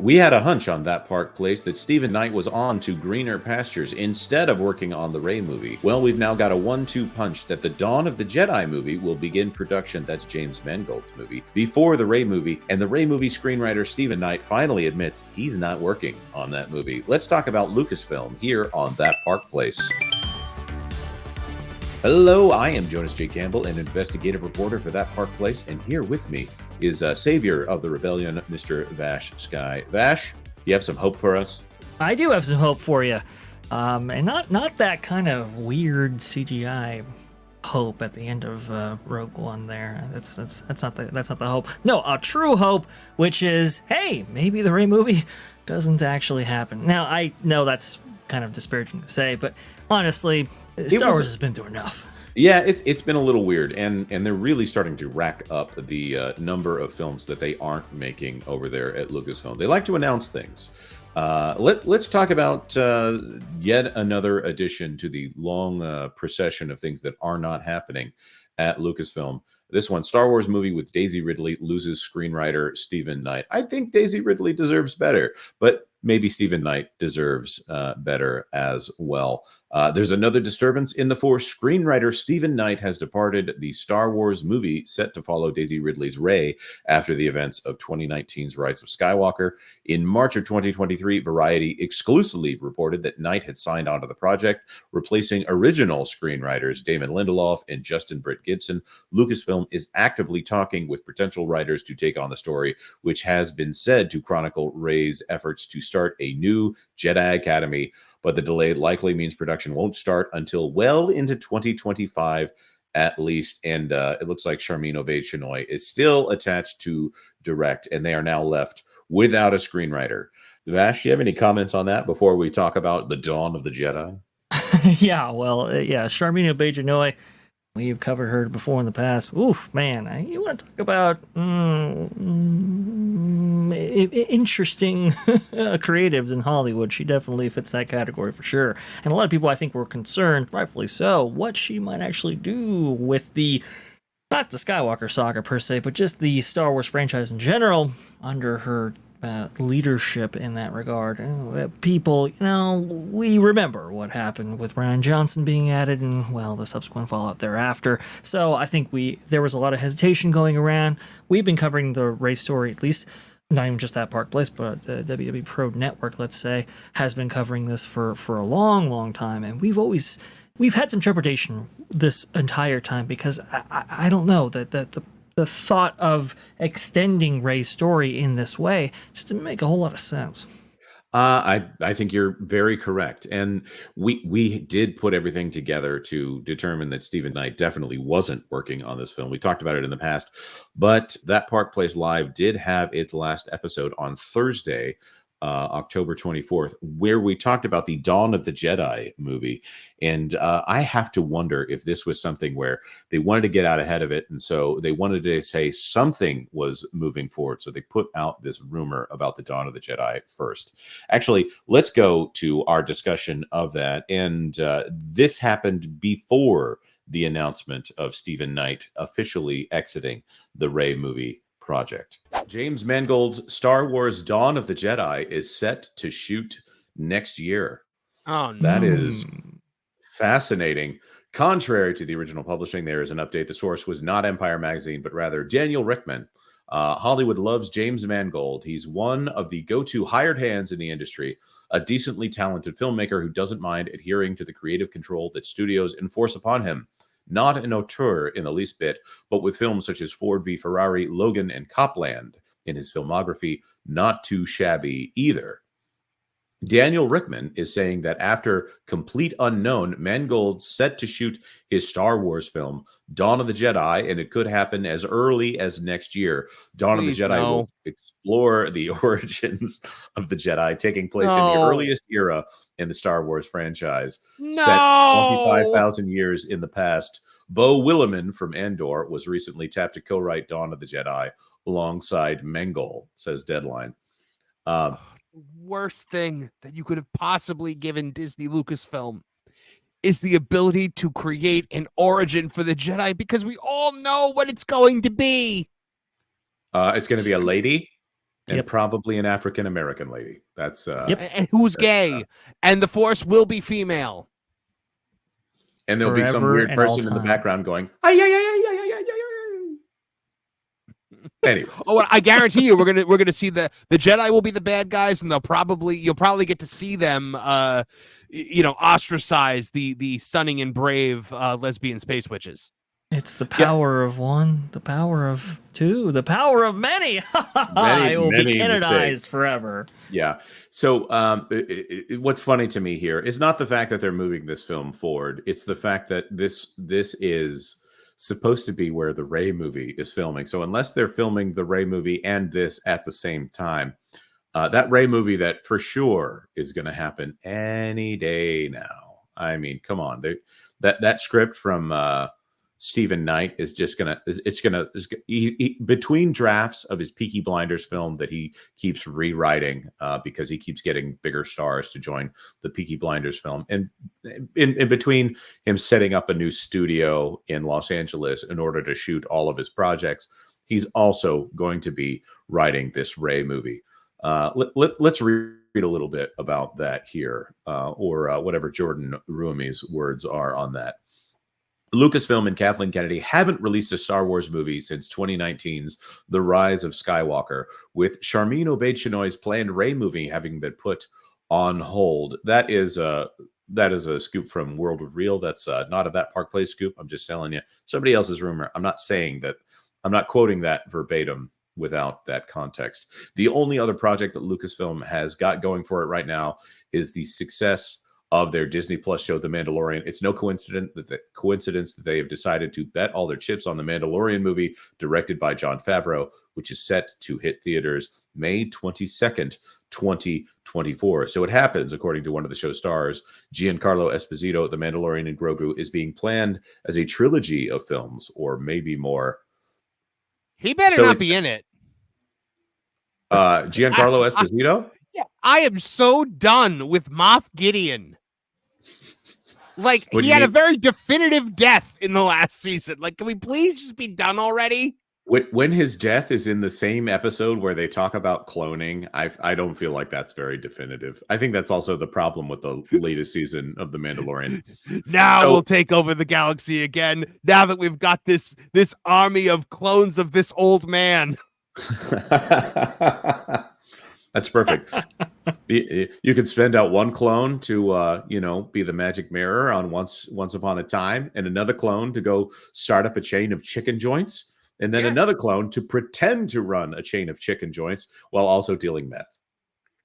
We had a hunch on That Park Place that Stephen Knight was on to greener pastures instead of working on the Rey movie. Well, we've now got a 1-2 punch that the Dawn of the Jedi movie will begin production, that's James Mangold's movie, before the Rey movie, and the Rey movie screenwriter Stephen Knight finally admits he's not working on that movie. Let's talk about Lucasfilm here on That Park Place. Hello, I am Jonas J. Campbell, an investigative reporter for That Park Place, and here with me is savior of the rebellion, Mr. VashSky. Vash, you have some hope for us? I do have some hope for you, and not that kind of weird CGI hope at the end of Rogue One. There, that's not the hope. No, a true hope, which is, hey, maybe the Rey movie doesn't actually happen. Now, I know that's kind of disparaging to say, but honestly, Star Wars has been through enough. Yeah, it's been a little weird, and they're really starting to rack up the number of films that they aren't making over there at Lucasfilm. They like to announce things. Let's talk about yet another addition to the long procession of things that are not happening at Lucasfilm. This one, Star Wars movie with Daisy Ridley loses screenwriter Stephen Knight. I think Daisy Ridley deserves better, but maybe Stephen Knight deserves better as well. There's another disturbance in the Force. Screenwriter Stephen Knight has departed the Star Wars movie set to follow Daisy Ridley's Rey after the events of 2019's Rise of Skywalker. In March of 2023, Variety exclusively reported that Knight had signed onto the project, replacing original screenwriters Damon Lindelof and Justin Britt Gibson. Lucasfilm is actively talking with potential writers to take on the story, which has been said to chronicle Rey's efforts to start a new Jedi Academy, but the delay likely means production won't start until well into 2025 at least. And it looks like Sharmeen Obaid-Chinoy is still attached to direct, and they are now left without a screenwriter. Vash, do you have any comments on that before we talk about the Dawn of the Jedi? Yeah, well, yeah, Sharmeen Obaid-Chinoy, we've covered her before in the past. Oof, man, you want to talk about interesting creatives in Hollywood. She definitely fits that category for sure. And a lot of people, I think, were concerned, rightfully so, what she might actually do with not the Skywalker saga per se, but just the Star Wars franchise in general under her leadership in that regard. People, we remember what happened with Rian Johnson being added and, well, the subsequent fallout thereafter. So I think there was a lot of hesitation going around. We've been covering the Rey story, at least, not even just That Park Place, but the WWE Pro Network, let's say, has been covering this for a long, long time. And we've had some trepidation this entire time because I don't know that the thought of extending Rey's story in this way just didn't make a whole lot of sense. I think you're very correct. And we did put everything together to determine that Stephen Knight definitely wasn't working on this film. We talked about it in the past, but That Park Place Live did have its last episode on Thursday, October 24th, where we talked about the Dawn of the Jedi movie. And I have to wonder if this was something where they wanted to get out ahead of it. And so they wanted to say something was moving forward. So they put out this rumor about the Dawn of the Jedi first. Actually, let's go to our discussion of that. And this happened before the announcement of Stephen Knight officially exiting the Rey movie project. James Mangold's Star Wars Dawn of the Jedi is set to shoot next year. Oh, no. That is fascinating. Contrary to the original publishing, there is an update. The source was not Empire Magazine, but rather Daniel Rickman. Hollywood loves James Mangold. He's one of the go-to hired hands in the industry, a decently talented filmmaker who doesn't mind adhering to the creative control that studios enforce upon him. Not an auteur in the least bit, but with films such as Ford v Ferrari, Logan, and Copland in his filmography, not too shabby either. Daniel Rickman is saying that after Complete Unknown, Mangold's set to shoot his Star Wars film, Dawn of the Jedi, and it could happen as early as next year. Dawn of the Jedi will explore the origins of the Jedi, taking place in the earliest era in the Star Wars franchise. Set 25,000 years in the past, Beau Willimon from Andor was recently tapped to co-write Dawn of the Jedi alongside Mangold, says Deadline. Worst thing that you could have possibly given Disney Lucasfilm is the ability to create an origin for the Jedi, because we all know what it's going to be. It's going to be a lady. and probably an African American lady. That's and who's gay, and the Force will be female. And there'll be some Forever weird and person all in the time. background going, ay, ay, ay, ay, ay, ay, ay, ay. Anyway. Oh, I guarantee you, we're gonna see the Jedi will be the bad guys, and you'll probably get to see them, ostracize the stunning and brave lesbian space witches. It's the power of one, the power of two, the power of many. I will be canonized forever. Yeah. So what's funny to me here is not the fact that they're moving this film forward. It's the fact that this is supposed to be where the Rey movie is filming. So unless they're filming the Rey movie and this at the same time, that Rey movie that for sure is going to happen any day now. I mean, come on. That script from Stephen Knight is just between drafts of his Peaky Blinders film that he keeps rewriting because he keeps getting bigger stars to join the Peaky Blinders film, and in between him setting up a new studio in Los Angeles in order to shoot all of his projects, he's also going to be writing this Rey movie. Let's read a little bit about that here, or whatever Jordan Rumi's words are on that. Lucasfilm and Kathleen Kennedy haven't released a Star Wars movie since 2019's The Rise of Skywalker, with Sharmeen Obaid-Chinoy's planned Rey movie having been put on hold. That is a scoop from World of Real. That's not a That Park Place scoop. I'm just telling you somebody else's rumor. I'm not saying that. I'm not quoting that verbatim without that context. The only other project that Lucasfilm has got going for it right now is the success of their Disney Plus show, The Mandalorian. It's no coincidence that they have decided to bet all their chips on the Mandalorian movie, directed by Jon Favreau, which is set to hit theaters May 22nd, 2024. So it happens, according to one of the show stars, Giancarlo Esposito, The Mandalorian and Grogu is being planned as a trilogy of films, or maybe more. He better not be in it. Giancarlo Esposito? Yeah, I am so done with Moff Gideon. Like, he had a very definitive death in the last season. Like, can we please just be done already? When his death is in the same episode where they talk about cloning, I don't feel like that's very definitive. I think that's also the problem with the latest season of The Mandalorian. Now we'll take over the galaxy again, now that we've got this army of clones of this old man. That's perfect. You could spend out one clone to, be the magic mirror on Once Upon a Time, and another clone to go start up a chain of chicken joints, and then another clone to pretend to run a chain of chicken joints while also dealing meth.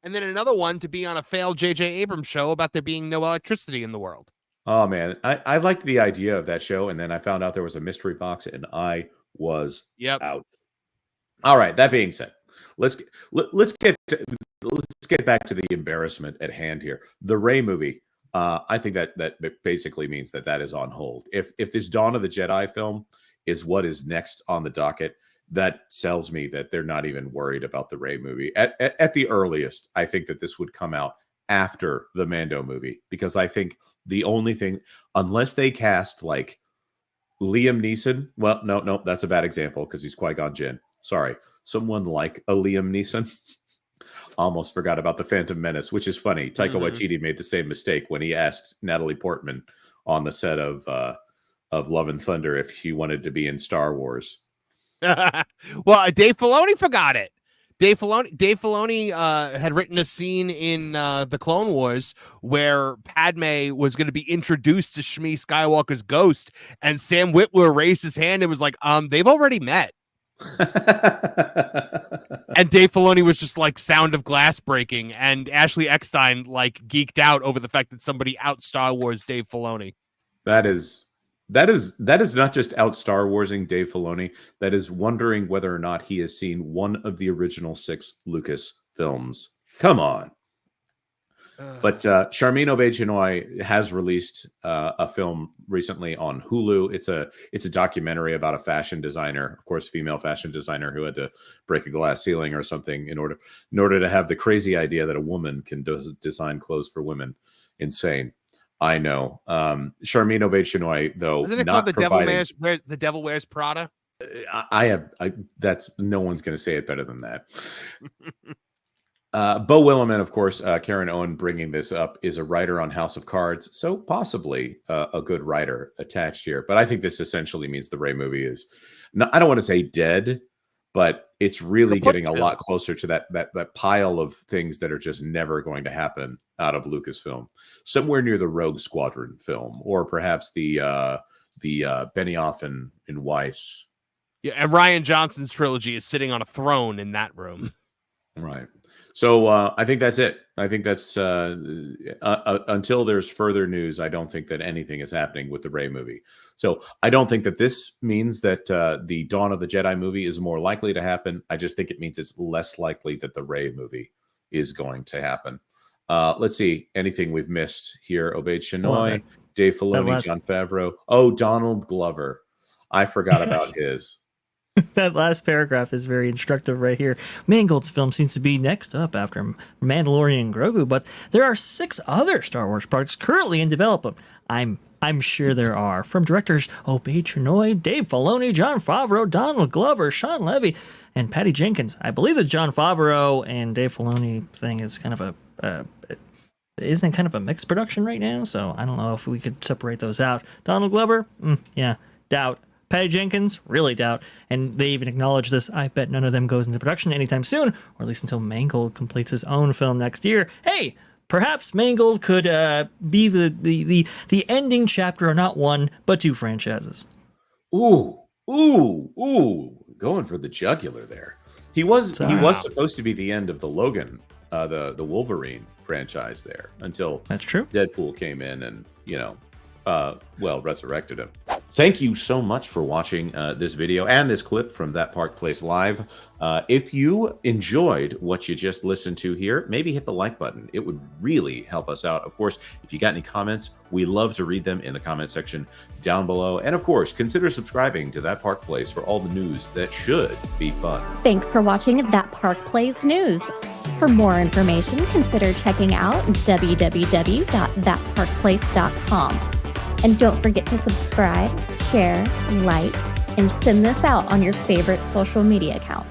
And then another one to be on a failed J.J. Abrams show about there being no electricity in the world. Oh, man. I liked the idea of that show, and then I found out there was a mystery box, and I was out. All right. That being said, let's get back to the embarrassment at hand here. The Rey movie. I think that basically means that is on hold. If this Dawn of the Jedi film is what is next on the docket, that tells me that they're not even worried about the Rey movie. At the earliest, I think that this would come out after the Mando movie, because I think the only thing, unless they cast like Liam Neeson, well, no, that's a bad example because he's Qui-Gon Jinn. Sorry. Someone like a Liam Neeson. Almost forgot about the Phantom Menace, which is funny. Taika Waititi made the same mistake when he asked Natalie Portman on the set of Love and Thunder if she wanted to be in Star Wars. Well, Dave Filoni forgot it. Dave Filoni had written a scene in the Clone Wars where Padme was going to be introduced to Shmi Skywalker's ghost, and Sam Witwer raised his hand and was like, they've already met. And Dave Filoni was just like sound of glass breaking, and Ashley Eckstein like geeked out over the fact that somebody out Star Wars Dave Filoni. That is not just out Star Warsing Dave Filoni. That is wondering whether or not he has seen one of the original 6 Lucas films. Come on. But Sharmeen Obaid-Chinoy has released a film recently on Hulu. It's a documentary about a fashion designer, of course, female fashion designer who had to break a glass ceiling or something in order to have the crazy idea that a woman can design clothes for women. Insane. I know. Sharmeen Obaid-Chinoy, though, isn't it called The Devil Wears Prada? That's no one's going to say it better than that. Bo Williman, of course, Karen Owen bringing this up, is a writer on House of Cards, so possibly a good writer attached here. But I think this essentially means the Rey movie is, I don't want to say dead, but it's really getting a lot closer to that pile of things that are just never going to happen out of Lucasfilm, somewhere near the Rogue Squadron film, or perhaps the Benioff and Weiss. Yeah, and Rian Johnson's trilogy is sitting on a throne in that room. Right. So I think that's it. I think that's until there's further news, I don't think that anything is happening with the Rey movie. So I don't think that this means that the Dawn of the Jedi movie is more likely to happen. I just think it means it's less likely that the Rey movie is going to happen. Let's see. Anything we've missed here? Obaid Chinoy, Dave Filoni, Jon Favreau. Oh, Donald Glover. I forgot about his. That last paragraph is very instructive right here. Mangold's film seems to be next up after Mandalorian and Grogu, but there are 6 other Star Wars projects currently in development. I'm sure there are. From directors Obaid Chinoy, Dave Filoni, Jon Favreau, Donald Glover, Sean Levy, and Patty Jenkins. I believe the Jon Favreau and Dave Filoni thing is kind of isn't it kind of a mixed production right now? So I don't know if we could separate those out. Donald Glover, yeah, doubt. Patty Jenkins, really doubt. And they even acknowledge this. I bet none of them goes into production anytime soon, or at least until Mangold completes his own film next year. Hey, perhaps Mangold could be the ending chapter of not one, but 2 franchises. Ooh, going for the jugular there. He was supposed to be the end of the Logan, the Wolverine franchise there, until that's true. Deadpool came in and resurrected him. Thank you so much for watching this video and this clip from That Park Place Live. If you enjoyed what you just listened to here, maybe hit the like button. It would really help us out. Of course, if you got any comments, we love to read them in the comment section down below. And of course, consider subscribing to That Park Place for all the news that should be fun. Thanks for watching That Park Place News. For more information, consider checking out www.thatparkplace.com. And don't forget to subscribe, share, like, and send this out on your favorite social media account.